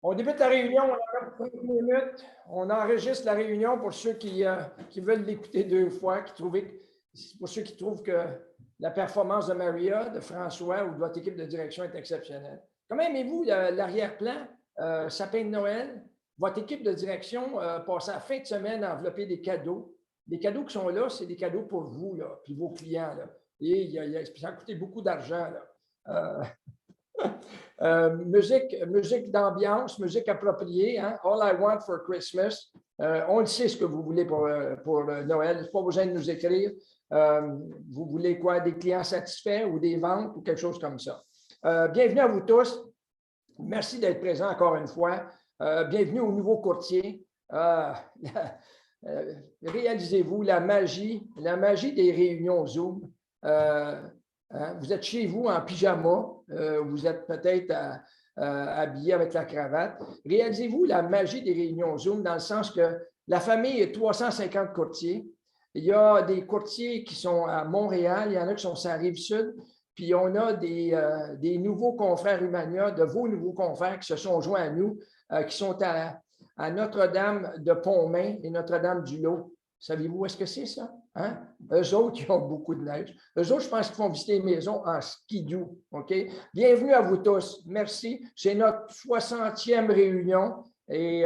On débute la réunion, on a 30 minutes. On enregistre la réunion pour ceux qui veulent l'écouter deux fois, pour ceux qui trouvent que la performance de Maria, de François ou de votre équipe de direction est exceptionnelle. Comment aimez-vous l'arrière-plan, sapin de Noël? Votre équipe de direction passe la fin de semaine à envelopper des cadeaux. Les cadeaux qui sont là, c'est des cadeaux pour vous, là, puis vos clients. Là. Et ça a coûté beaucoup d'argent. Musique d'ambiance, musique appropriée. Hein? All I Want for Christmas. On le sait ce que vous voulez pour Noël. Il n'y a pas besoin de nous écrire. Vous voulez quoi? Des clients satisfaits ou des ventes ou quelque chose comme ça. Bienvenue à vous tous. Merci d'être présents encore une fois. Bienvenue aux nouveaux courtiers. Réalisez-vous la magie des réunions Zoom. Vous êtes chez vous en pyjama, vous êtes peut-être habillé avec la cravate. Réalisez-vous la magie des réunions Zoom dans le sens que la famille est 350 courtiers. Il y a des courtiers qui sont à Montréal, il y en a qui sont sur la Rive-Sud, puis on a des nouveaux confrères Humania, de vos nouveaux confrères qui se sont joints à nous, qui sont à Notre-Dame de Pontmain et Notre-Dame-du-Lot. Savez-vous où est-ce que c'est ça? Hein? Eux autres, ils ont beaucoup de neige. Eux autres, je pense qu'ils font visiter les maisons en skidoo. OK? Bienvenue à vous tous. Merci. C'est notre 60e réunion et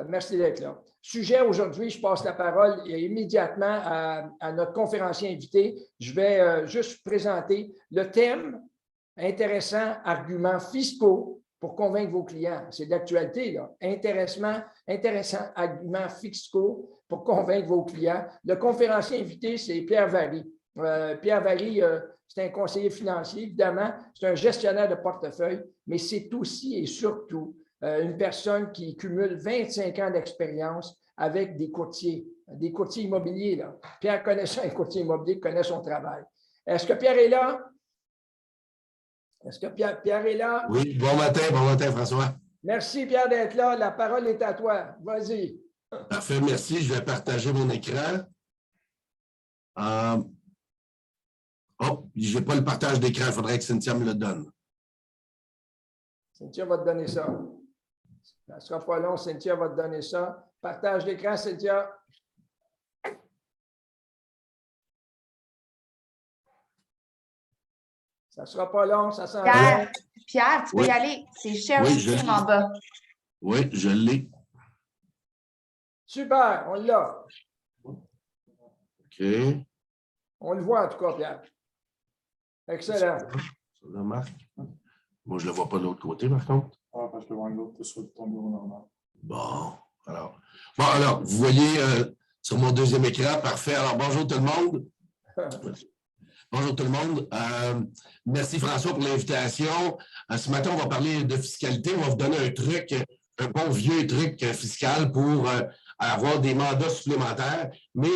merci d'être là. Sujet aujourd'hui, je passe la parole immédiatement à notre conférencier invité. Je vais juste présenter le thème intéressant, arguments fiscaux pour convaincre vos clients. C'est d'actualité, là. Intéressant, arguments fiscaux pour convaincre vos clients. Le conférencier invité, c'est Pierre Vary. Pierre Vary, c'est un conseiller financier, évidemment, c'est un gestionnaire de portefeuille, mais c'est aussi et surtout une personne qui cumule 25 ans d'expérience avec des courtiers immobiliers. Là. Pierre connaissant un courtier immobilier, connaît son travail. Est-ce que Pierre est là? Est-ce que Pierre est là? Oui, bon matin François. Merci Pierre d'être là. La parole est à toi. Vas-y. Parfait, merci. Je vais partager mon écran. Je n'ai pas le partage d'écran. Il faudrait que Cynthia me le donne. Cynthia va te donner ça. Ça ne sera pas long. Cynthia va te donner ça. Partage d'écran, Cynthia. Ça ne sera pas long, ça s'en vient. Pierre, tu peux y aller. C'est Share Stream en bas. Oui, je l'ai. Super, on l'a. OK. On le voit en tout cas, Pierre. Excellent. Ça le marque. Moi, je ne le vois pas de l'autre côté, par contre. Ah, parce que je le vois de l'autre, sur ton bureau normal. Bon, alors, vous voyez sur mon deuxième écran, parfait. Alors, bonjour tout le monde. Bonjour tout le monde. Merci François pour l'invitation. Ce matin, on va parler de fiscalité. On va vous donner un truc, un bon vieux truc fiscal pour avoir des mandats supplémentaires. Mais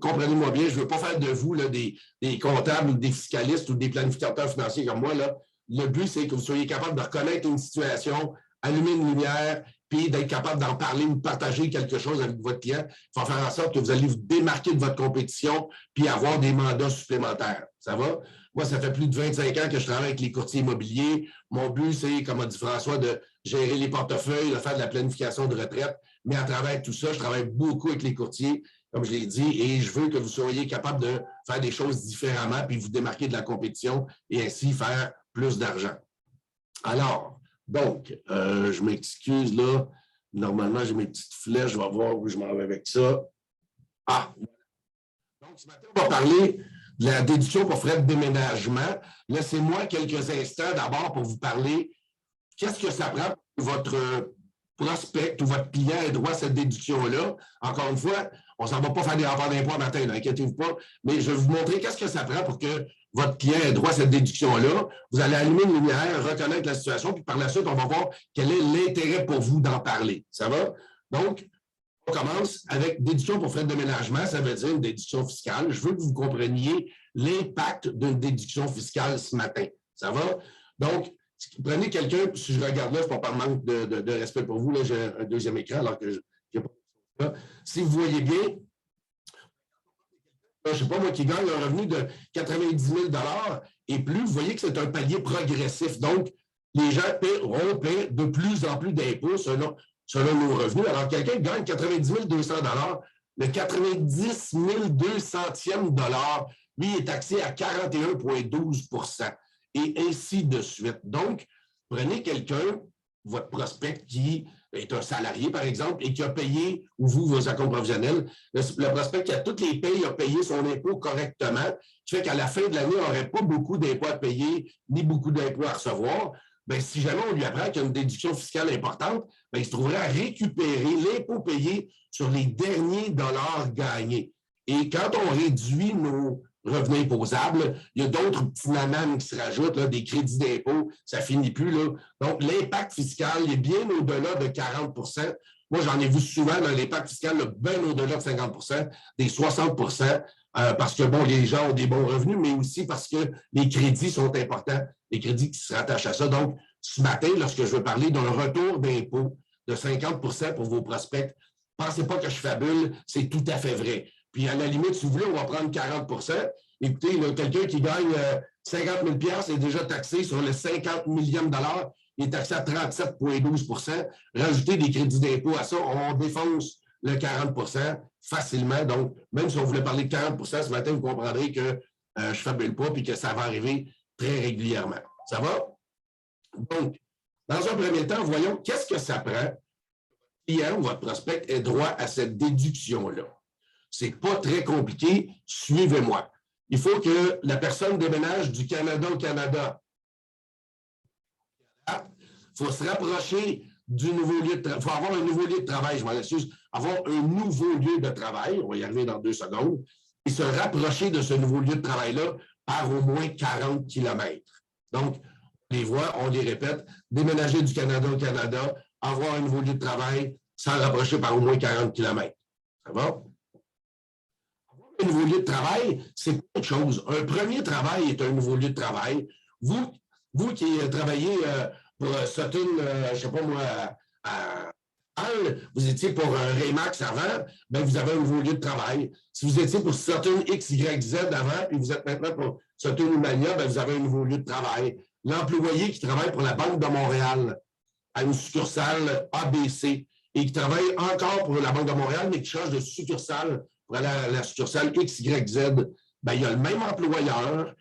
comprenez-moi bien, je ne veux pas faire de vous là, des comptables ou des fiscalistes ou des planificateurs financiers comme moi. Là. Le but, c'est que vous soyez capable de reconnaître une situation, allumer une lumière, puis d'être capable d'en parler ou de partager quelque chose avec votre client. Il faut faire en sorte que vous allez vous démarquer de votre compétition puis avoir des mandats supplémentaires. Ça va? Moi, ça fait plus de 25 ans que je travaille avec les courtiers immobiliers. Mon but, c'est, comme a dit François, de gérer les portefeuilles, de faire de la planification de retraite. Mais à travers tout ça, je travaille beaucoup avec les courtiers, comme je l'ai dit, et je veux que vous soyez capable de faire des choses différemment puis vous démarquer de la compétition et ainsi faire plus d'argent. Alors, donc, je m'excuse là. Normalement, j'ai mes petites flèches. Je vais voir où je m'en vais avec ça. Ah! Donc, ce matin, on va parler de la déduction pour frais de déménagement. Laissez-moi quelques instants d'abord pour vous parler. Qu'est-ce que ça prend pour votre prospect ou votre client ait droit à cette déduction-là? Encore une fois, on ne s'en va pas faire des rapports d'impôts matin, inquiétez-vous pas. Mais je vais vous montrer qu'est-ce que ça prend pour que votre client ait droit à cette déduction-là. Vous allez allumer une lumière, reconnaître la situation, puis par la suite, on va voir quel est l'intérêt pour vous d'en parler. Ça va? Donc, on commence avec déduction pour frais de déménagement. Ça veut dire une déduction fiscale. Je veux que vous compreniez l'impact d'une déduction fiscale ce matin. Ça va? Donc, prenez quelqu'un, si je regarde là, c'est pas par manque de respect pour vous, là, j'ai un deuxième écran, alors que je n'ai pas. Si vous voyez bien, je ne sais pas, moi qui gagne un revenu de 90 000 et plus, vous voyez que c'est un palier progressif. Donc, les gens vont payer de plus en plus d'impôts selon nos revenus. Alors, quelqu'un qui gagne 90 200 $, le 90 200e dollar, lui, est taxé à 41,12 % et ainsi de suite. Donc, prenez quelqu'un, votre prospect qui est un salarié, par exemple, et qui a payé, ou vous, vos acomptes provisionnels, le prospect qui a toutes les payes a payé son impôt correctement, qui fait qu'à la fin de l'année, il n'aurait pas beaucoup d'impôts à payer, ni beaucoup d'impôts à recevoir. Bien, si jamais on lui apprend qu'il y a une déduction fiscale importante, bien, il se trouverait à récupérer l'impôt payé sur les derniers dollars gagnés. Et quand on réduit nos revenus imposables, il y a d'autres petits nananes qui se rajoutent, là, des crédits d'impôt, ça ne finit plus. Là. Donc, l'impact fiscal est bien au-delà de 40 %. Moi, j'en ai vu souvent dans l'impact fiscal, là, bien au-delà de 50 %, des 60 %, parce que, bon, les gens ont des bons revenus, mais aussi parce que les crédits sont importants, les crédits qui se rattachent à ça. Donc, ce matin, lorsque je veux parler d'un retour d'impôt de 50 % pour vos prospects, pensez pas que je fabule, c'est tout à fait vrai. Puis, à la limite, si vous voulez, on va prendre 40 %. Écoutez, quelqu'un qui gagne 50 000 $ est déjà taxé sur le 50 millième dollar. Il est taxé à 37,12 % Rajouter des crédits d'impôt à ça, on défonce le 40 % facilement. Donc, même si on voulait parler de 40 % ce matin, vous comprendrez que je ne fabule pas et que ça va arriver très régulièrement. Ça va? Donc, dans un premier temps, voyons qu'est-ce que ça prend. Client ou votre prospect ait droit à cette déduction-là. Ce n'est pas très compliqué. Suivez-moi. Il faut que la personne déménage du Canada au Canada. Il faut se rapprocher du nouveau lieu de travail. Il faut avoir un nouveau lieu de travail, je m'en excuse. Avoir un nouveau lieu de travail, on va y arriver dans 2 secondes, et se rapprocher de ce nouveau lieu de travail-là par au moins 40 km. Donc, on les voit, on les répète, déménager du Canada au Canada, avoir un nouveau lieu de travail, s'en rapprocher par au moins 40 km. Ça va? Un nouveau lieu de travail, c'est pas autre chose. Un premier travail est un nouveau lieu de travail. Vous qui travaillez pour Sutton, je ne sais pas moi, à vous étiez pour Remax avant, bien, vous avez un nouveau lieu de travail. Si vous étiez pour Sutton XYZ avant, puis vous êtes maintenant pour Sutton Humania, bien, vous avez un nouveau lieu de travail. L'employé qui travaille pour la Banque de Montréal à une succursale ABC et qui travaille encore pour la Banque de Montréal, mais qui change de succursale pour aller à la succursale XYZ, bien, il y a le même employeur,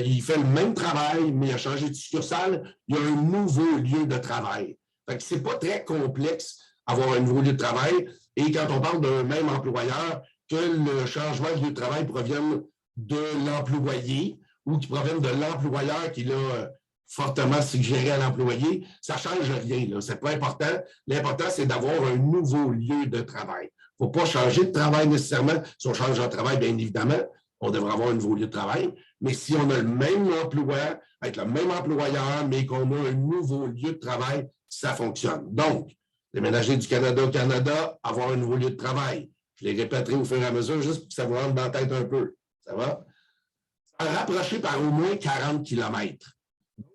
il fait le même travail, mais il a changé de succursale, il y a un nouveau lieu de travail. Ce n'est pas très complexe avoir un nouveau lieu de travail. Et quand on parle d'un même employeur, que le changement de lieu de travail provienne de l'employé ou qui provienne de l'employeur qui l'a fortement suggéré à l'employé, ça ne change rien. Ce n'est pas important. L'important, c'est d'avoir un nouveau lieu de travail. Il ne faut pas changer de travail nécessairement. Si on change de travail, bien évidemment, on devrait avoir un nouveau lieu de travail. Mais si on a le même emploi, avec le même employeur, mais qu'on a un nouveau lieu de travail, ça fonctionne. Donc, déménager du Canada au Canada, avoir un nouveau lieu de travail. Je les répéterai au fur et à mesure, juste pour que ça vous rentre dans la tête un peu. Ça va? Rapprocher par au moins 40 km.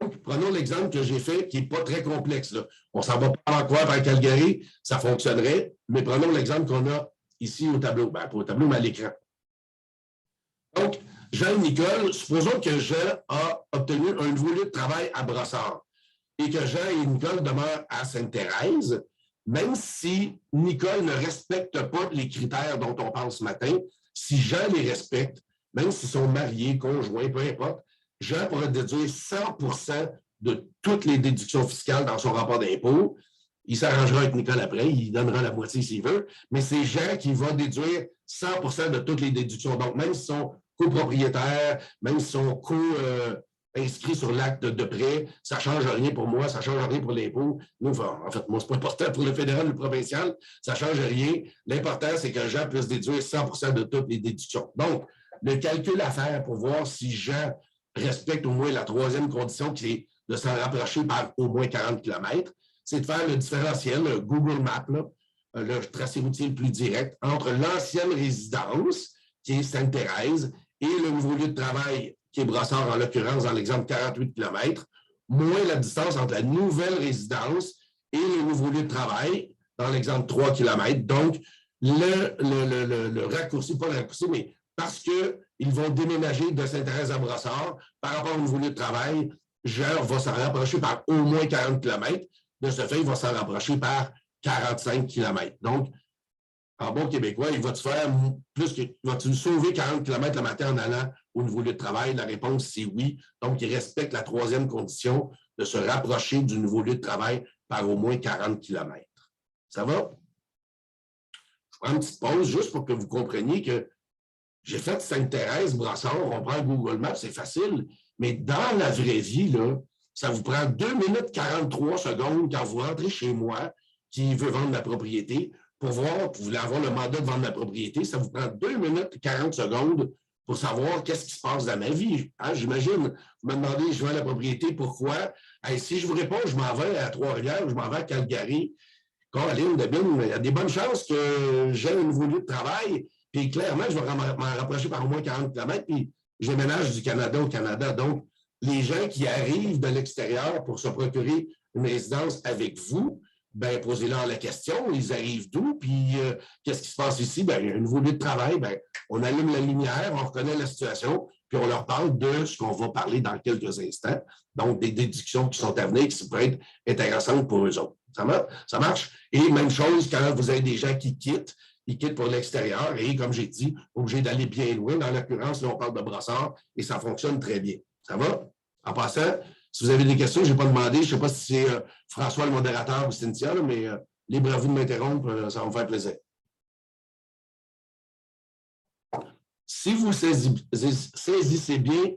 Donc, prenons l'exemple que j'ai fait, qui n'est pas très complexe. Là. On ne s'en va pas à Vancouver, par Calgary, ça fonctionnerait, mais prenons l'exemple qu'on a ici au tableau. Bien, pas au tableau, mais à l'écran. Donc, Jean et Nicole, supposons que Jean a obtenu un nouveau lieu de travail à Brossard et que Jean et Nicole demeurent à Sainte-Thérèse, même si Nicole ne respecte pas les critères dont on parle ce matin, si Jean les respecte, même s'ils sont mariés, conjoints, peu importe, Jean pourra déduire 100 % de toutes les déductions fiscales dans son rapport d'impôt. Il s'arrangera avec Nicole après, il donnera la moitié s'il veut, mais c'est Jean qui va déduire 100 % de toutes les déductions. Donc, même s'ils sont copropriétaires, même s'ils sont inscrits sur l'acte de prêt, ça ne change rien pour moi, ça ne change rien pour l'impôt. Nous, en fait, moi, ce n'est pas important pour le fédéral ou le provincial, ça ne change rien. L'important, c'est que Jean puisse déduire 100 % de toutes les déductions. Donc, le calcul à faire pour voir si Jean respecte au moins la troisième condition, qui est de s'en rapprocher par au moins 40 km, c'est de faire le différentiel, le Google Maps, là, le tracé routier le plus direct, entre l'ancienne résidence, qui est Sainte-Thérèse, et le nouveau lieu de travail, qui est Brossard, en l'occurrence, dans l'exemple 48 km, moins la distance entre la nouvelle résidence et le nouveau lieu de travail, dans l'exemple 3 km. Donc, le raccourci, pas le raccourci, mais parce qu'ils vont déménager de Sainte-Thérèse à Brossard par rapport au nouveau lieu de travail, Jean va s'en rapprocher par au moins 40 km. De ce fait, il va s'en rapprocher par 45 km. Donc, en bon québécois, il va te faire plus que, vas-tu sauver 40 km le matin en allant au nouveau lieu de travail? La réponse, c'est oui. Donc, il respecte la troisième condition de se rapprocher du nouveau lieu de travail par au moins 40 km. Ça va? Je prends une petite pause juste pour que vous compreniez que j'ai fait Sainte-Thérèse, Brossard, on prend Google Maps, c'est facile, mais dans la vraie vie, là, ça vous prend 2 minutes 43 secondes quand vous rentrez chez moi, qui veut vendre la propriété, pour voir, vous voulez avoir le mandat de vendre la propriété, ça vous prend 2 minutes 40 secondes pour savoir qu'est-ce qui se passe dans ma vie. Hein, j'imagine, vous me demandez, je vends la propriété, pourquoi? Hey, si je vous réponds, je m'en vais à Trois-Rivières ou je m'en vais à Calgary, Caroline, il y a des bonnes chances que j'ai un nouveau lieu de travail, puis clairement, je vais m'en rapprocher par au moins 40 km, puis je déménage du Canada au Canada. Donc, les gens qui arrivent de l'extérieur pour se procurer une résidence avec vous, ben posez-leur la question, ils arrivent d'où, puis qu'est-ce qui se passe ici? Ben, il y a un nouveau lieu de travail, ben, on allume la lumière, on reconnaît la situation, puis on leur parle de ce qu'on va parler dans quelques instants, donc des déductions qui sont à venir, qui pourraient être intéressantes pour eux autres. Ça marche? Et même chose quand vous avez des gens qui quittent, ils quittent pour l'extérieur et, comme j'ai dit, obligés d'aller bien loin. Dans l'occurrence, là, on parle de Brossard et ça fonctionne très bien. Ça va? En passant, si vous avez des questions, je n'ai pas demandé, je ne sais pas si c'est François le modérateur ou Cynthia, là, mais libre à vous de m'interrompre, ça va me faire plaisir. Si vous saisissez bien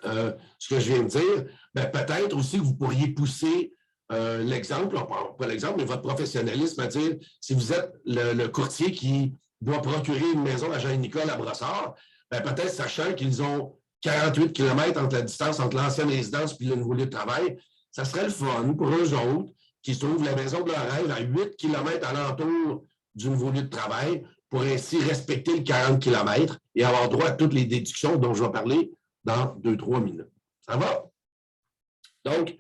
ce que je viens de dire, ben, peut-être aussi que vous pourriez pousser l'exemple, pas l'exemple, mais votre professionnalisme à dire, si vous êtes le courtier qui doit procurer une maison à Jean-Nicole à Brossard, ben, peut-être sachant qu'ils ont 48 km entre la distance entre l'ancienne résidence et le nouveau lieu de travail, ça serait le fun pour eux autres qui se trouvent la maison de leur rêve à 8 km alentour du nouveau lieu de travail pour ainsi respecter le 40 km et avoir droit à toutes les déductions dont je vais parler dans 2-3 minutes. Ça va? Donc,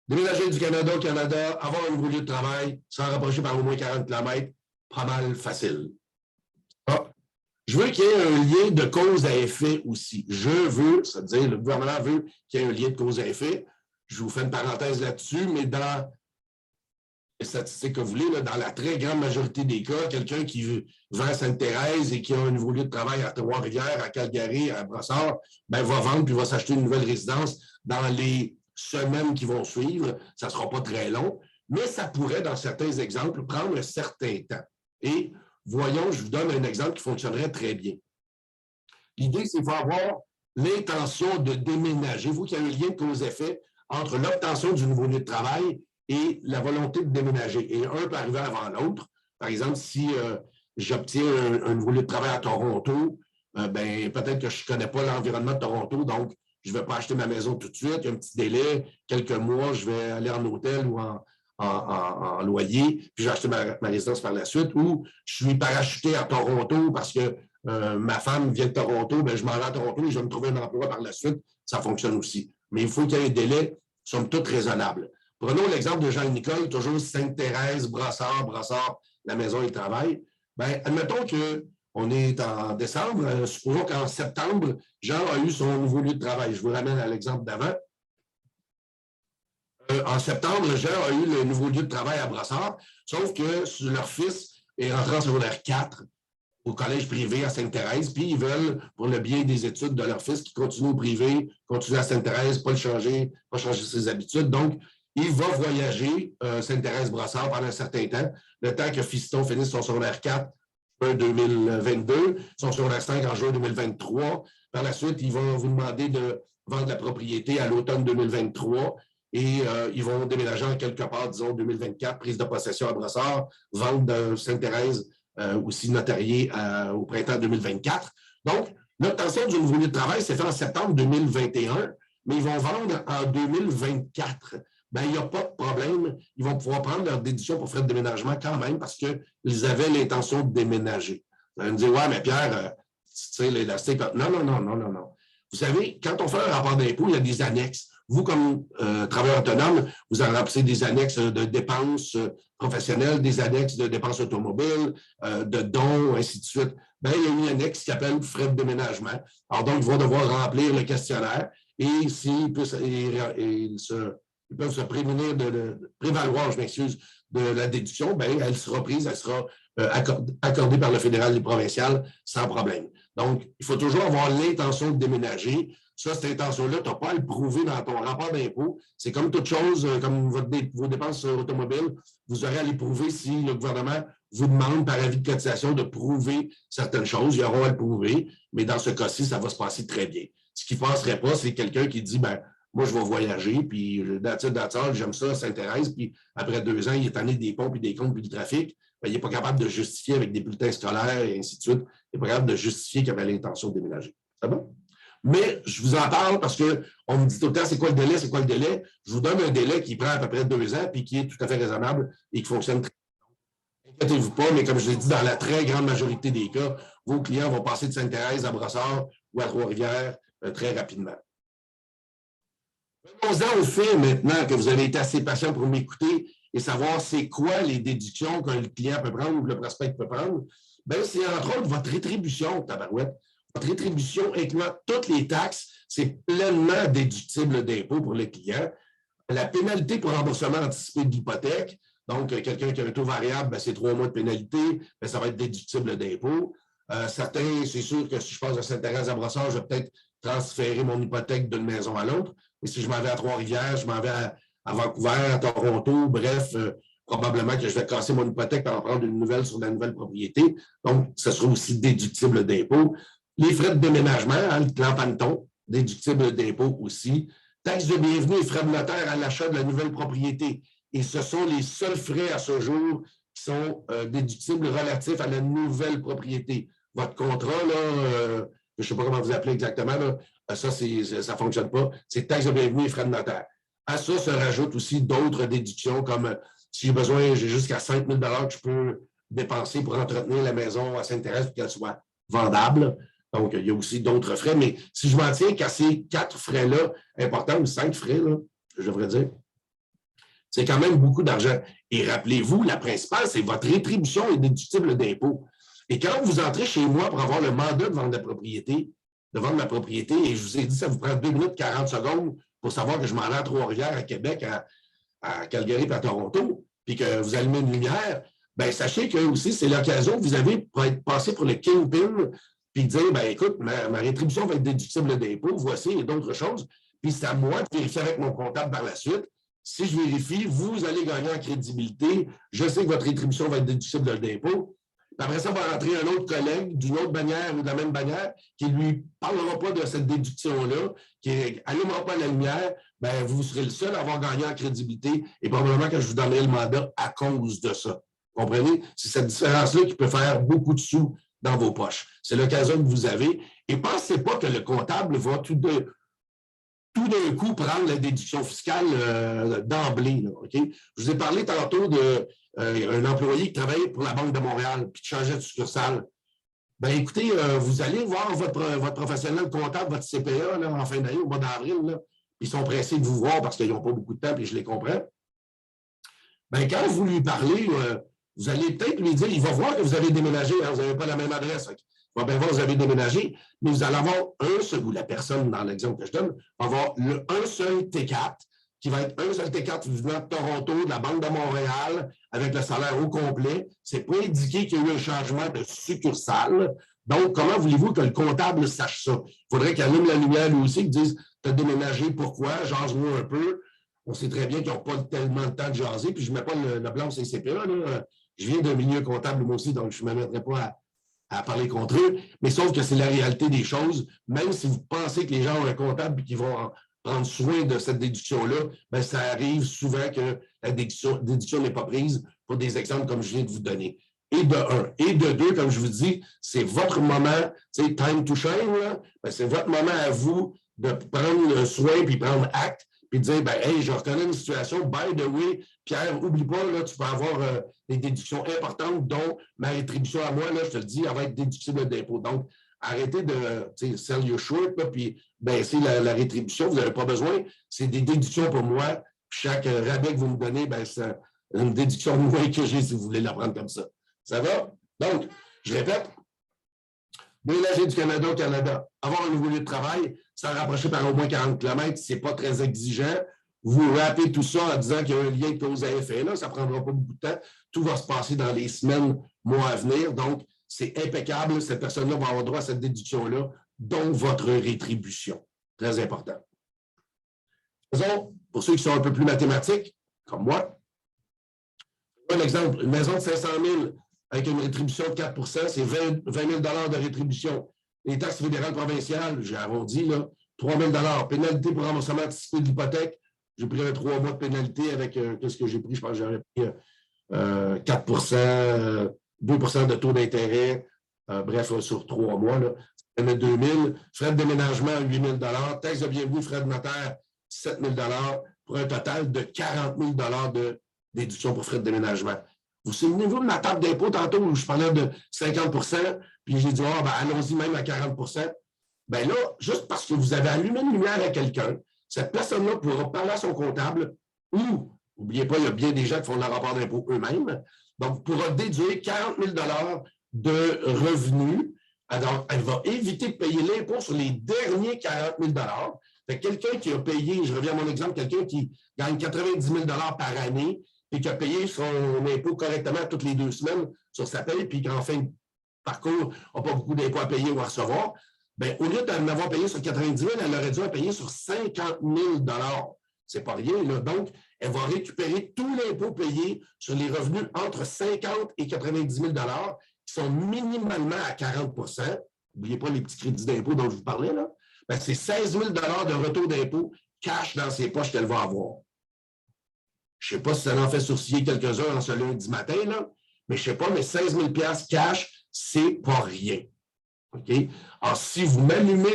déménager du Canada au Canada, avoir un nouveau lieu de travail, s'en rapprocher par au moins 40 km, pas mal facile. Ah. Je veux qu'il y ait un lien de cause à effet aussi. Je veux, c'est-à-dire le gouvernement veut qu'il y ait un lien de cause à effet. Je vous fais une parenthèse là-dessus, mais dans les statistiques que vous voulez, là, dans la très grande majorité des cas, quelqu'un qui vend à Sainte-Thérèse et qui a un nouveau lieu de travail à Trois-Rivières, à Calgary, à Brossard, ben, va vendre puis va s'acheter une nouvelle résidence dans les semaines qui vont suivre. Ça ne sera pas très long, mais ça pourrait, dans certains exemples, prendre un certain temps. Et voyons, je vous donne un exemple qui fonctionnerait très bien. L'idée, c'est qu'il faut avoir l'intention de déménager. Vous qu'il y a un lien de cause-effet entre l'obtention du nouveau lieu de travail et la volonté de déménager. Et un peut arriver avant l'autre. Par exemple, si j'obtiens un nouveau lieu de travail à Toronto, ben, peut-être que je ne connais pas l'environnement de Toronto, donc je ne vais pas acheter ma maison tout de suite. Il y a un petit délai, quelques mois, je vais aller en hôtel ou en loyer, puis j'ai acheté ma résidence par la suite, ou je suis parachuté à Toronto parce que ma femme vient de Toronto, ben, je m'en vais à Toronto et je vais me trouver un emploi par la suite. Ça fonctionne aussi. Mais il faut qu'il y ait un délai, somme toute, raisonnable. Prenons l'exemple de Jean-Nicole, toujours Sainte-Thérèse, Brossard, la maison et le travail. Ben, admettons qu'on est en décembre, supposons qu'en septembre, Jean a eu son nouveau lieu de travail. Je vous ramène à l'exemple d'avant. En septembre, Jean a eu le nouveau lieu de travail à Brossard, sauf que leur fils est rentré en secondaire 4 au collège privé à Sainte-Thérèse, puis ils veulent, pour le bien des études de leur fils, qui continue au privé, continue à Sainte-Thérèse, pas changer ses habitudes. Donc, il va voyager Sainte-Thérèse-Brossard pendant un certain temps, le temps que Fiston finisse son secondaire 4 en 2022, son secondaire 5 en juin 2023. Par la suite, ils vont vous demander de vendre la propriété à l'automne 2023 et ils vont déménager en quelque part, disons, 2024, prise de possession à Brossard, vente de Sainte-Thérèse aussi notariée au printemps 2024. Donc, l'obtention du nouveau lieu de travail s'est fait en septembre 2021, mais ils vont vendre en 2024. Ben, il n'y a pas de problème. Ils vont pouvoir prendre leur déduction pour frais de déménagement quand même parce qu'ils avaient l'intention de déménager. Vous allez me dire, ouais, mais Pierre, tu sais, l'élastique. Non. Vous savez, quand on fait un rapport d'impôt, il y a des annexes. Vous, comme travailleur autonome, vous en remplissez des annexes de dépenses professionnelles, des annexes de dépenses automobiles, de dons, ainsi de suite. Ben, il y a une annexe qui s'appelle frais de déménagement. Alors donc, ils vont devoir remplir le questionnaire et ils peuvent se prémunir prévaloir, je m'excuse, de la déduction, bien, elle sera prise, elle sera accordée par le fédéral et le provincial sans problème. Donc, il faut toujours avoir l'intention de déménager. Ça, cette intention-là, tu n'as pas à le prouver dans ton rapport d'impôt. C'est comme toute chose, comme vos dépenses automobiles, vous aurez à les prouver si le gouvernement vous demande par avis de cotisation de prouver certaines choses. Il y aura à le prouver, mais dans ce cas-ci, ça va se passer très bien. Ce qui ne passerait pas, c'est quelqu'un qui dit, ben, moi, je vais voyager, puis j'aime ça, Sainte-Thérèse, puis après 2 ans, il est tanné des ponts, puis des comptes, puis du trafic. Ben, il n'est pas capable de justifier avec des bulletins scolaires et ainsi de suite. Il n'est pas capable de justifier qu'il avait l'intention de déménager. Ça va? Mais je vous en parle parce qu'on me dit tout le temps, c'est quoi le délai, c'est quoi le délai? Je vous donne un délai qui prend à peu près 2 ans puis qui est tout à fait raisonnable et qui fonctionne très bien. Inquiétez-vous pas, mais comme je l'ai dit, dans la très grande majorité des cas, vos clients vont passer de Sainte-Thérèse à Brossard ou à Trois-Rivières très rapidement. Venons-en au fait maintenant que vous avez été assez patient pour m'écouter et savoir c'est quoi les déductions qu'un client peut prendre ou le prospect peut prendre. Bien, c'est entre autres votre rétribution, tabarouette. Votre rétribution incluant toutes les taxes, c'est pleinement déductible d'impôt pour le client. La pénalité pour remboursement anticipé de l'hypothèque, donc quelqu'un qui a un taux variable, c'est 3 mois de pénalité, ça va être déductible d'impôt. Certains, c'est sûr que si je passe de Sainte-Thérèse à Brossard, je vais peut-être transférer mon hypothèque d'une maison à l'autre. Mais si je m'en vais à Trois-Rivières, je m'en vais à Vancouver, à Toronto, bref, probablement que je vais casser mon hypothèque pour en prendre une nouvelle sur la nouvelle propriété. Donc, ce sera aussi déductible d'impôt. Les frais de déménagement, le clampanton, déductible d'impôt aussi. Taxes de bienvenue et frais de notaire à l'achat de la nouvelle propriété. Et ce sont les seuls frais à ce jour qui sont déductibles relatifs à la nouvelle propriété. Votre contrat, là, je ne sais pas comment vous appelez exactement, là, ça ne fonctionne pas. C'est taxes de bienvenue et frais de notaire. À ça se rajoutent aussi d'autres déductions comme si j'ai besoin, j'ai jusqu'à 5 000 $ que je peux dépenser pour entretenir la maison à Sainte-Thérèse pour qu'elle soit vendable. Donc, il y a aussi d'autres frais. Mais si je m'en tiens qu'à ces 4 frais-là, importants, ou 5 frais, là, je devrais dire, c'est quand même beaucoup d'argent. Et rappelez-vous, la principale, c'est votre rétribution est déductible d'impôt. Et quand vous entrez chez moi pour avoir le mandat de vendre ma propriété, et je vous ai dit, ça vous prend 2 minutes 40 secondes pour savoir que je m'en vais à Trois-Rivières, à Québec, à Calgary et à Toronto, puis que vous allumez une lumière, bien, sachez que aussi, c'est l'occasion que vous avez pour être passé pour le kingpin, puis dire, bien, écoute, ma rétribution va être déductible d'impôt, voici, et d'autres choses. Puis c'est à moi de vérifier avec mon comptable par la suite. Si je vérifie, vous allez gagner en crédibilité. Je sais que votre rétribution va être déductible d'impôt. Après ça, va rentrer un autre collègue d'une autre bannière ou de la même bannière qui ne lui parlera pas de cette déduction-là, qui n'allumera pas la lumière, bien, vous serez le seul à avoir gagné en crédibilité et probablement que je vous donnerai le mandat à cause de ça. Vous comprenez? C'est cette différence-là qui peut faire beaucoup de sous dans vos poches. C'est l'occasion que vous avez. Et ne pensez pas que le comptable va tout d'un coup prendre la déduction fiscale d'emblée. Okay? Je vous ai parlé tantôt d'un employé qui travaillait pour la Banque de Montréal puis qui changeait de succursale. Bien, écoutez, vous allez voir votre professionnel comptable, votre CPA, là, en fin d'année, au mois d'avril. Ils sont pressés de vous voir parce qu'ils n'ont pas beaucoup de temps, puis je les comprends. Bien, quand vous lui parlez, vous allez peut-être lui dire, il va voir que vous avez déménagé, hein, vous n'avez pas la même adresse. Il va bien voir que vous avez déménagé, mais vous allez avoir un seul, ou la personne dans l'exemple que je donne, va avoir un seul T4, qui va être un seul T4 venant de Toronto, de la Banque de Montréal, avec le salaire au complet. Ce n'est pas indiqué qu'il y a eu un changement de succursale. Donc, comment voulez-vous que le comptable sache ça? Il faudrait qu'il allume la lumière lui aussi, qu'il dise, tu as déménagé, pourquoi? Jase-moi un peu. On sait très bien qu'ils n'ont pas tellement de temps de jaser, puis je ne mets pas le blanc sur les CPA. Là. Je viens d'un milieu comptable moi aussi, donc je ne me mettrai pas à parler contre eux, mais sauf que c'est la réalité des choses. Même si vous pensez que les gens ont un comptable et qu'ils vont prendre soin de cette déduction-là, bien, ça arrive souvent que la déduction n'est pas prise pour des exemples comme je viens de vous donner. Et de un. Et de deux, comme je vous dis, c'est votre moment, c'est time to shine, c'est votre moment à vous de prendre soin puis prendre acte puis dire, ben, hey, je reconnais une situation, by the way, Pierre, oublie pas, là, tu peux avoir des déductions importantes, dont ma rétribution à moi, là, je te le dis, elle va être déductible d'impôt. Donc, arrêtez de sell your short, là, puis baisser la rétribution, vous n'avez pas besoin. C'est des déductions pour moi. Chaque rabais que vous me donnez, ben, c'est une déduction de moins que j'ai si vous voulez la prendre comme ça. Ça va? Donc, je répète, déménager du Canada au Canada, avoir un nouveau lieu de travail, s'en rapprocher par au moins 40 km, ce n'est pas très exigeant. Vous rappelez tout ça en disant qu'il y a un lien de cause à effet. Là, ça ne prendra pas beaucoup de temps. Tout va se passer dans les semaines, mois à venir. Donc, c'est impeccable. Cette personne-là va avoir droit à cette déduction-là, dont votre rétribution. Très important. Faisons, pour ceux qui sont un peu plus mathématiques, comme moi, un exemple, une maison de 500 000 avec une rétribution de 4 c'est 20 000 de rétribution. Les taxes fédérales provinciales, j'ai arrondi, là, 3 000 pénalité pour remboursement anticipé de l'hypothèque. J'ai pris 3 mois de pénalité avec qu'est-ce que j'ai pris? Je pense que j'aurais pris 4 2 de taux d'intérêt, bref, sur 3 mois. Là. Ça met 2 000. Frais de déménagement, 8 000 taxes de bienvenue, frais de notaire, 7 000 pour un total de 40 000 de déduction pour frais de déménagement. Vous souvenez-vous de ma table d'impôt tantôt où je parlais de 50 puis j'ai dit, allons-y même à 40 bien là, juste parce que vous avez allumé une lumière à quelqu'un, cette personne-là pourra parler à son comptable ou, n'oubliez pas, il y a bien des gens qui font leur rapport d'impôt eux-mêmes, donc pourra déduire 40 000 de revenus. Alors, elle va éviter de payer l'impôt sur les derniers 40 000 quelqu'un qui a payé, je reviens à mon exemple, quelqu'un qui gagne 90 000 par année et qui a payé son impôt correctement toutes les 2 semaines sur sa paye, puis qu'en fin de parcours n'a pas beaucoup d'impôts à payer ou à recevoir, bien, au lieu d'en avoir payé sur 90 000, elle aurait dû en payer sur 50 000 c'est pas rien, là. Donc, elle va récupérer tout l'impôt payé sur les revenus entre 50 et 90 000 qui sont minimalement à 40 n'oubliez pas les petits crédits d'impôt dont je vous parlais, là. Bien, c'est 16 000 de retour d'impôt cash dans ses poches qu'elle va avoir. Je ne sais pas si ça en fait sourciller quelques-uns en ce lundi matin, là, mais je ne sais pas, mais 16 000 cash, c'est pas rien. OK? Alors, si vous m'allumez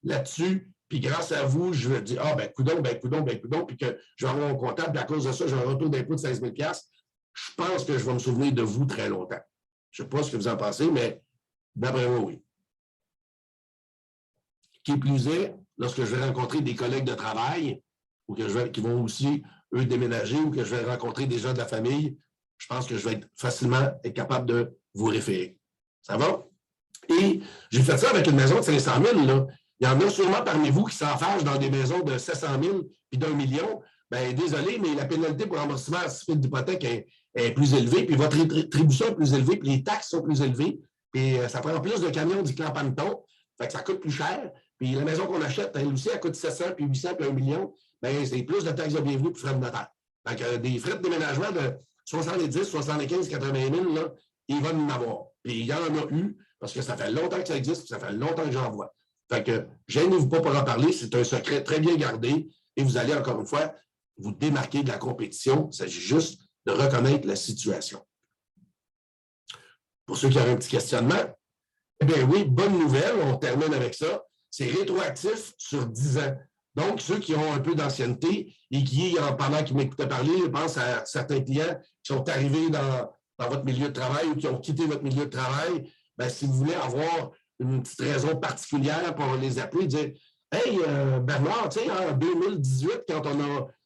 là-dessus, puis grâce à vous, je dis, coudonc, puis que je vais avoir mon comptable, puis à cause de ça, j'ai un retour d'impôt de 16 000 je pense que je vais me souvenir de vous très longtemps. Je ne sais pas ce que vous en pensez, mais d'après moi, oui. Qui plus est, lorsque je vais rencontrer des collègues de travail, ou qui vont aussi, eux, déménager, ou que je vais rencontrer des gens de la famille, je pense que je vais facilement être capable de vous référer. Ça va? Et j'ai fait ça avec une maison de 500 000, là. Il y en a sûrement parmi vous qui s'en fâchent dans des maisons de 700 000 puis d'1 million. Bien, désolé, mais la pénalité pour remboursement anticipé d'hypothèque est plus élevée, puis votre rétribution est plus élevée, puis les taxes sont plus élevées, puis ça prend plus de camions du clan Panton, fait que ça coûte plus cher. Puis la maison qu'on achète, elle aussi, elle coûte 700, puis 800, puis 1 million. Bien, c'est plus de taxes de bienvenue, puis frais de notaire. Donc, des frais de déménagement de 70, 75, 80 000, là, il va en avoir. Puis il y en a eu, parce que ça fait longtemps que ça existe, puis ça fait longtemps que j'en vois. Fait que, gênez-vous pas pour en parler, c'est un secret très bien gardé, et vous allez, encore une fois, vous démarquer de la compétition. Il s'agit juste de reconnaître la situation. Pour ceux qui auraient un petit questionnement, eh bien oui, bonne nouvelle, on termine avec ça. C'est rétroactif sur 10 ans. Donc, ceux qui ont un peu d'ancienneté et qui, pendant qu'ils m'écoutaient parler, je pense à certains clients qui sont arrivés dans votre milieu de travail ou qui ont quitté votre milieu de travail, bien, si vous voulez avoir une petite raison particulière pour les appeler, dire « Hey, Bernard, tu sais, en 2018, quand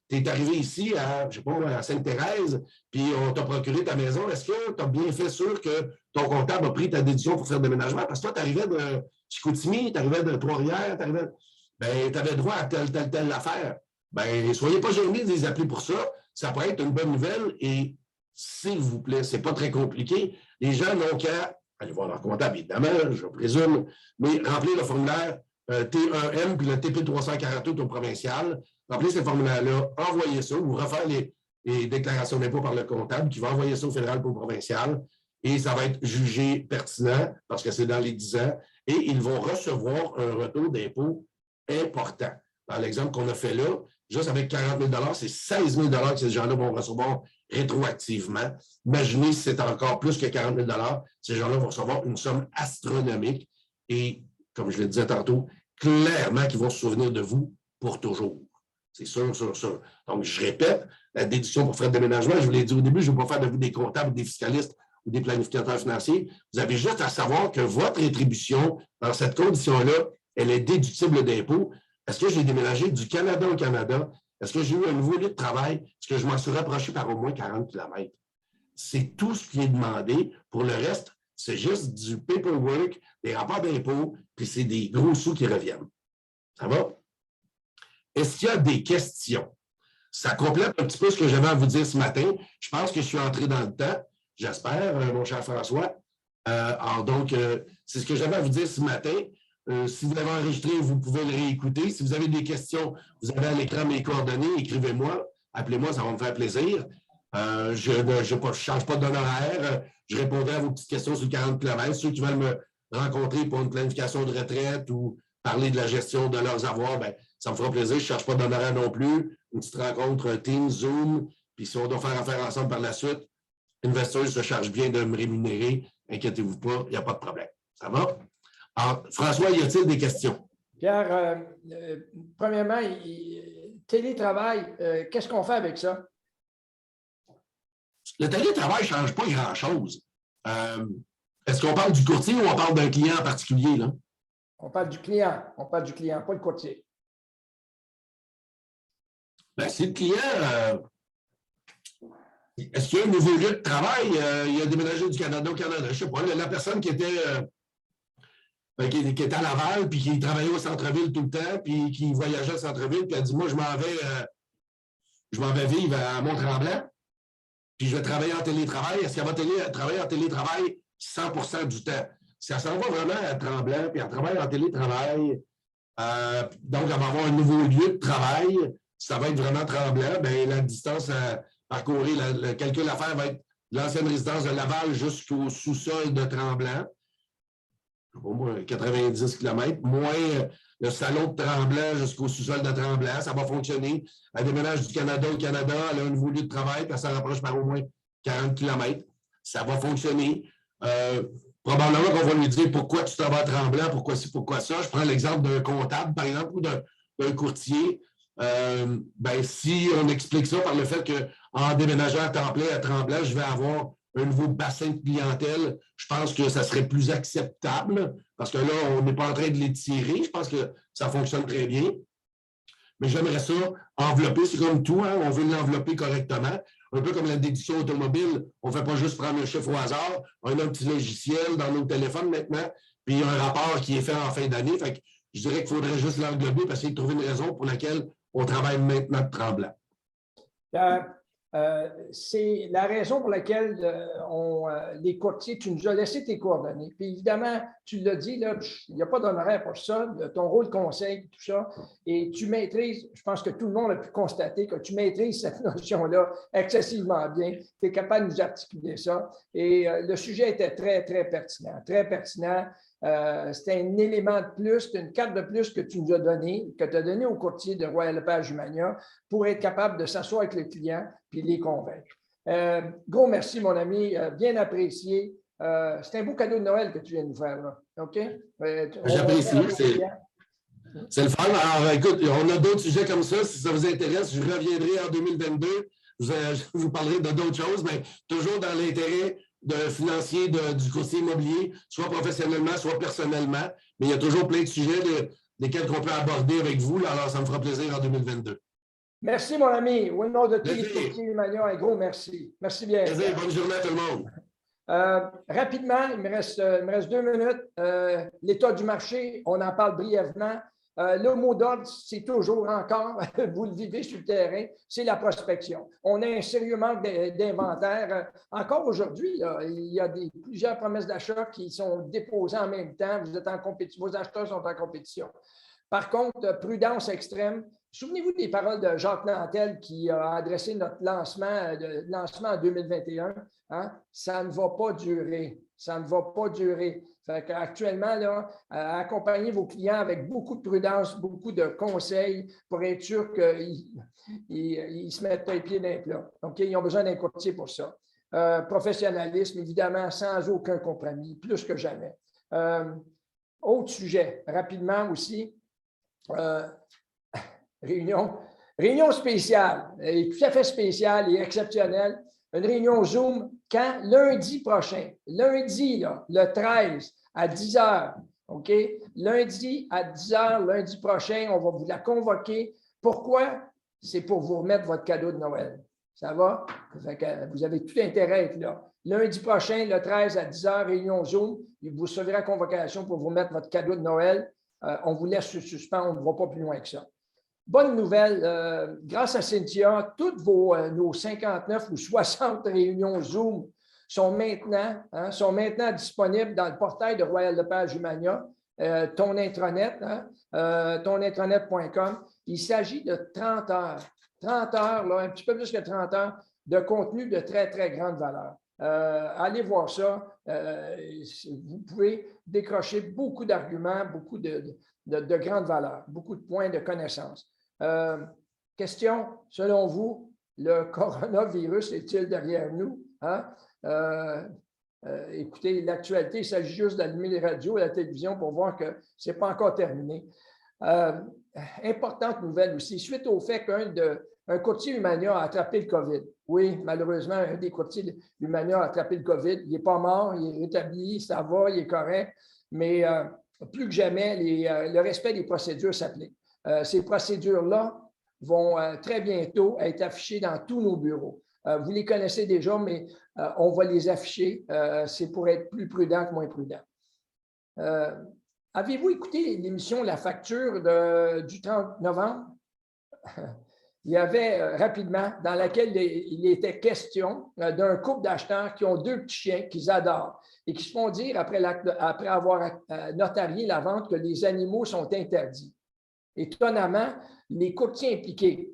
tu es arrivé ici à, je sais pas, à Sainte-Thérèse, puis on t'a procuré ta maison, est-ce que tu as bien fait sûr que ton comptable a pris ta déduction pour faire le déménagement? Parce que toi, tu arrivais de Chicoutimi, tu arrivais de Trois-Rivières, tu avais droit à telle affaire. Bien, soyez pas gênés de les appeler pour ça. Ça pourrait être une bonne nouvelle et s'il vous plaît, c'est pas très compliqué. Les gens n'ont qu'à aller voir leur comptable, évidemment, je présume, mais remplir le formulaire T1M puis le TP348 au provincial. Remplir ces formulaires-là, envoyez ça ou refaire les déclarations d'impôt par le comptable qui va envoyer ça au fédéral pour le provincial et ça va être jugé pertinent parce que c'est dans les 10 ans et ils vont recevoir un retour d'impôt important. Dans l'exemple qu'on a fait là, juste avec 40 000 c'est 16 000 que ces gens-là vont recevoir rétroactivement. Imaginez si c'est encore plus que 40 000 ces gens-là vont recevoir une somme astronomique et, comme je le disais tantôt, clairement qu'ils vont se souvenir de vous pour toujours. C'est sûr. Donc, je répète, la déduction pour frais de déménagement, je vous l'ai dit au début, je ne vais pas faire de vous des comptables, des fiscalistes ou des planificateurs financiers. Vous avez juste à savoir que votre rétribution, dans cette condition-là, elle est déductible d'impôt. Est-ce que j'ai déménagé du Canada au Canada? Est-ce que j'ai eu un nouveau lieu de travail? Est-ce que je m'en suis rapproché par au moins 40 km? C'est tout ce qui est demandé. Pour le reste, c'est juste du paperwork, des rapports d'impôt, puis c'est des gros sous qui reviennent. Ça va? Est-ce qu'il y a des questions? Ça complète un petit peu ce que j'avais à vous dire ce matin. Je pense que je suis entré dans le temps. J'espère, mon cher François. Alors donc, c'est ce que j'avais à vous dire ce matin. Si vous l'avez enregistré, vous pouvez le réécouter. Si vous avez des questions, vous avez à l'écran mes coordonnées. Écrivez-moi, appelez-moi, ça va me faire plaisir. Je ne change pas d'honoraire. Je répondrai à vos petites questions sur 40 km. Ceux qui veulent me rencontrer pour une planification de retraite ou parler de la gestion de leurs avoirs, bien, ça me fera plaisir. Je ne cherche pas d'honoraire non plus. Une petite rencontre, Teams, Zoom. Puis si on doit faire affaire ensemble par la suite, Investor se charge bien de me rémunérer. Inquiétez-vous pas, il n'y a pas de problème. Ça va? Alors, François, y a-t-il des questions? Pierre, premièrement, télétravail, qu'est-ce qu'on fait avec ça? Le télétravail ne change pas grand-chose. Est-ce qu'on parle du courtier ou on parle d'un client en particulier, là? On parle du client. On parle du client, pas le courtier. Bien, si le client... est-ce qu'il y a un nouveau lieu de travail? Il a déménagé du Canada au Canada. Je ne sais pas. La personne qui était à Laval, puis qui travaillait au centre-ville tout le temps, puis qui voyageait au centre-ville, puis elle dit, moi, je m'en vais vivre à Mont-Tremblant, puis je vais travailler en télétravail. Est-ce qu'elle va travailler en télétravail 100% du temps? Si elle s'en va vraiment à Tremblant, puis elle travaille en télétravail, donc elle va avoir un nouveau lieu de travail, ça va être vraiment Tremblant, bien, la distance à parcourir, le calcul à faire va être de l'ancienne résidence de Laval jusqu'au sous-sol de Tremblant. Au moins 90 km, moins le salon de Tremblant jusqu'au sous-sol de Tremblant. Ça va fonctionner. Elle déménage du Canada au Canada, elle a un nouveau lieu de travail, puis elle s'en rapproche par au moins 40 km. Ça va fonctionner. Probablement qu'on va lui dire pourquoi tu t'en vas à Tremblant, pourquoi ci, pourquoi ça. Je prends l'exemple d'un comptable, par exemple, ou d'un courtier. Ben, si on explique ça par le fait qu'en déménageant à temps plein à Tremblant, je vais avoir un nouveau bassin de clientèle, je pense que ça serait plus acceptable parce que là, on n'est pas en train de les tirer. Je pense que ça fonctionne très bien. Mais j'aimerais ça envelopper, c'est comme tout, hein, on veut l'envelopper correctement. Un peu comme la déduction automobile, on ne fait pas juste prendre un chiffre au hasard, on a un petit logiciel dans nos téléphones maintenant, puis il y a un rapport qui est fait en fin d'année. Fait que je dirais qu'il faudrait juste l'englober parce qu'il trouver une raison pour laquelle on travaille maintenant de Tremblant. C'est la raison pour laquelle les courtiers, tu nous as laissé tes coordonnées. Puis évidemment, tu l'as dit, là, il n'y a pas d'honoraire pour ça, ton rôle de conseil, tout ça. Et tu maîtrises, je pense que tout le monde a pu constater que tu maîtrises cette notion-là excessivement bien. Tu es capable de nous articuler ça. Et le sujet était très, très pertinent. Très pertinent. C'était un élément de plus, une carte de plus que tu nous as donné, que tu as donné au courtier de Royal Lepage Humania pour être capable de s'asseoir avec le client puis les convaincre. Gros merci, mon ami, bien apprécié. C'est un beau cadeau de Noël que tu viens de nous faire, là. OK? J'apprécie. C'est le fun. Alors, écoute, on a d'autres sujets comme ça. Si ça vous intéresse, je reviendrai en 2022. Je vous parlerai de d'autres choses, mais toujours dans l'intérêt financier du courtier immobilier, soit professionnellement, soit personnellement. Mais il y a toujours plein de sujets desquels on peut aborder avec vous. Là, alors, ça me fera plaisir en 2022. Merci, mon ami. Au nom de tous les courtiers Humania, un gros merci. Merci bien. Plaisir. Bonne journée à tout le monde. Rapidement, il me reste 2 minutes. L'état du marché, on en parle brièvement. Le mot d'ordre, c'est toujours encore, vous le vivez sur le terrain, c'est la prospection. On a un sérieux manque d'inventaire. Encore aujourd'hui, il y a plusieurs promesses d'achat qui sont déposées en même temps. Vous êtes en compétition, vos acheteurs sont en compétition. Par contre, prudence extrême. Souvenez-vous des paroles de Jacques Nantel qui a adressé notre lancement en 2021. Hein? Ça ne va pas durer. Ça ne va pas durer. Actuellement, là, accompagnez vos clients avec beaucoup de prudence, beaucoup de conseils pour être sûr qu'ils ne se mettent pas les pieds dans les plats. Donc, ils ont besoin d'un courtier pour ça. Professionnalisme, évidemment, sans aucun compromis, plus que jamais. Autre sujet, rapidement aussi. Réunion spéciale, tout à fait spéciale et exceptionnelle. Une réunion Zoom quand? Lundi prochain. Lundi, là, le 13 à 10 h. OK? Lundi à 10 h, lundi prochain, on va vous la convoquer. Pourquoi? C'est pour vous remettre votre cadeau de Noël. Ça va? Fait que vous avez tout intérêt à être là. Lundi prochain, le 13 à 10 h, réunion Zoom. Vous recevrez la convocation pour vous remettre votre cadeau de Noël. on vous laisse sur suspens, on ne va pas plus loin que ça. Bonne nouvelle, grâce à Cynthia, toutes nos 59 ou 60 réunions Zoom sont maintenant disponibles dans le portail de Royal Lepage Humania, ton intranet, tonintranet.com. Il s'agit de 30 heures. 30 heures, là, un petit peu plus que 30 heures de contenu de très, très grande valeur. Allez voir ça. Vous pouvez décrocher beaucoup d'arguments, beaucoup de grande valeur, beaucoup de points de connaissance. Question, selon vous, le coronavirus est-il derrière nous? Hein? Écoutez, l'actualité, il s'agit juste d'allumer les radios et la télévision pour voir que ce n'est pas encore terminé. Importante nouvelle aussi, suite au fait qu'un courtier Humania a attrapé le COVID. Oui, malheureusement, un des courtiers Humania a attrapé le COVID. Il n'est pas mort, il est rétabli, ça va, il est correct, mais plus que jamais, le respect des procédures s'applique. Ces procédures-là vont très bientôt être affichées dans tous nos bureaux. Vous les connaissez déjà, mais on va les afficher. C'est pour être plus prudent que moins prudent. Avez-vous écouté l'émission La Facture du 30 novembre? Il y avait rapidement, dans laquelle il était question d'un couple d'acheteurs qui ont 2 petits chiens qu'ils adorent et qui se font dire, après avoir notarié la vente, que les animaux sont interdits. Étonnamment, les courtiers impliqués,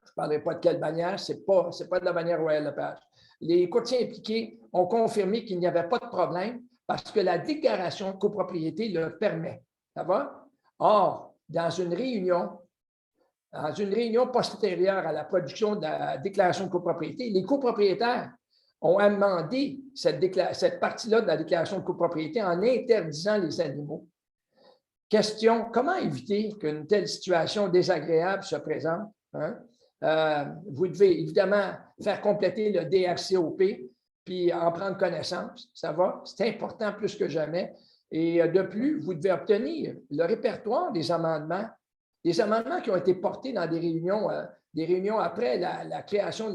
je ne parlerai pas de quelle bannière, ce n'est pas de la bannière Royal Lepage. Les courtiers impliqués ont confirmé qu'il n'y avait pas de problème parce que la déclaration de copropriété le permet. Ça va? Or, dans une réunion postérieure à la production de la déclaration de copropriété, les copropriétaires ont amendé cette partie-là de la déclaration de copropriété en interdisant les animaux. Question, comment éviter qu'une telle situation désagréable se présente? Hein? Vous devez évidemment faire compléter le DRCOP puis en prendre connaissance. Ça va? C'est important plus que jamais. Et de plus, vous devez obtenir le répertoire des amendements qui ont été portés dans des réunions après la création de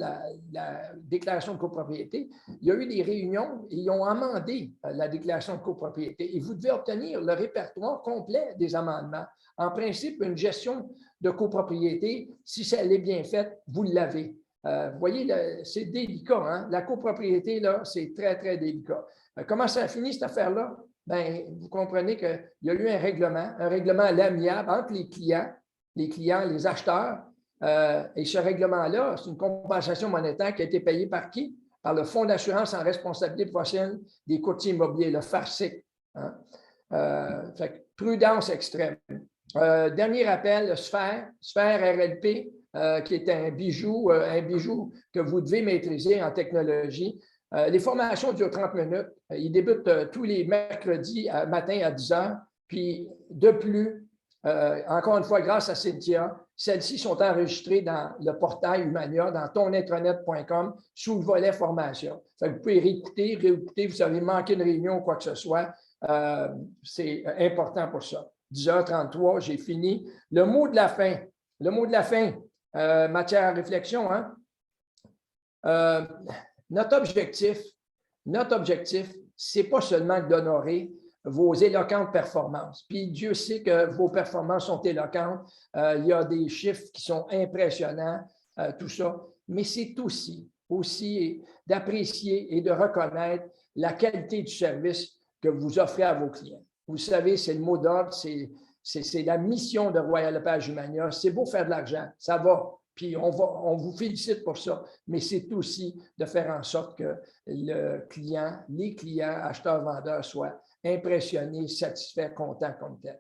la déclaration de copropriété. Il y a eu des réunions et ils ont amendé la déclaration de copropriété. Et vous devez obtenir le répertoire complet des amendements. En principe, une gestion de copropriété, si elle est bien faite, vous l'avez. Vous voyez, c'est délicat. Hein? La copropriété, là, c'est très, très délicat. Comment ça a fini, cette affaire-là? Bien, vous comprenez qu'il y a eu un règlement à l'amiable entre les clients, les acheteurs. Et ce règlement-là, c'est une compensation monétaire qui a été payée par qui? Par le Fonds d'assurance en responsabilité professionnelle des courtiers immobiliers, le FARCIC. Hein? Fait, prudence extrême. Dernier rappel, le Sphère RLP, qui est un bijou que vous devez maîtriser en technologie. Les formations durent 30 minutes. Ils débutent tous les mercredis matin à 10 heures. Puis, de plus, encore une fois, grâce à Cynthia, celles-ci sont enregistrées dans le portail Humania, dans tonintranet.com, sous le volet formation. Vous pouvez réécouter, vous avez manqué une réunion ou quoi que ce soit. C'est important pour ça. 10h33, j'ai fini. Le mot de la fin, matière à réflexion, hein? Notre objectif, ce n'est pas seulement d'honorer vos éloquentes performances. Puis Dieu sait que vos performances sont éloquentes. Il y a des chiffres qui sont impressionnants, tout ça. Mais c'est aussi d'apprécier et de reconnaître la qualité du service que vous offrez à vos clients. Vous savez, c'est le mot d'ordre, c'est la mission de Royal Lepage Humania. C'est beau faire de l'argent, ça va. Puis on vous félicite pour ça, mais c'est aussi de faire en sorte que les clients, acheteurs-vendeurs soient impressionnés, satisfaits, contents comme tel.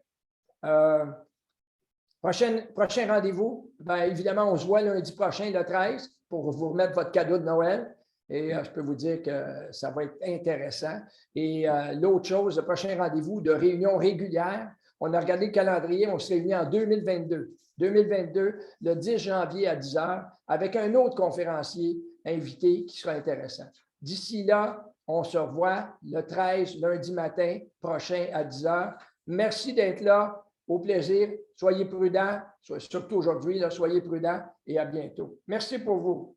Prochain rendez-vous, bien, évidemment, on se voit lundi prochain, le 13, pour vous remettre votre cadeau de Noël. Et je peux vous dire que ça va être intéressant. Et l'autre chose, le prochain rendez-vous de réunion régulière, on a regardé le calendrier, on se réunit en 2022. 2022, le 10 janvier à 10 heures, avec un autre conférencier invité qui sera intéressant. D'ici là, on se revoit le 13, lundi matin prochain à 10 heures. Merci d'être là. Au plaisir. Soyez prudents, surtout aujourd'hui, soyez prudents et à bientôt. Merci pour vous.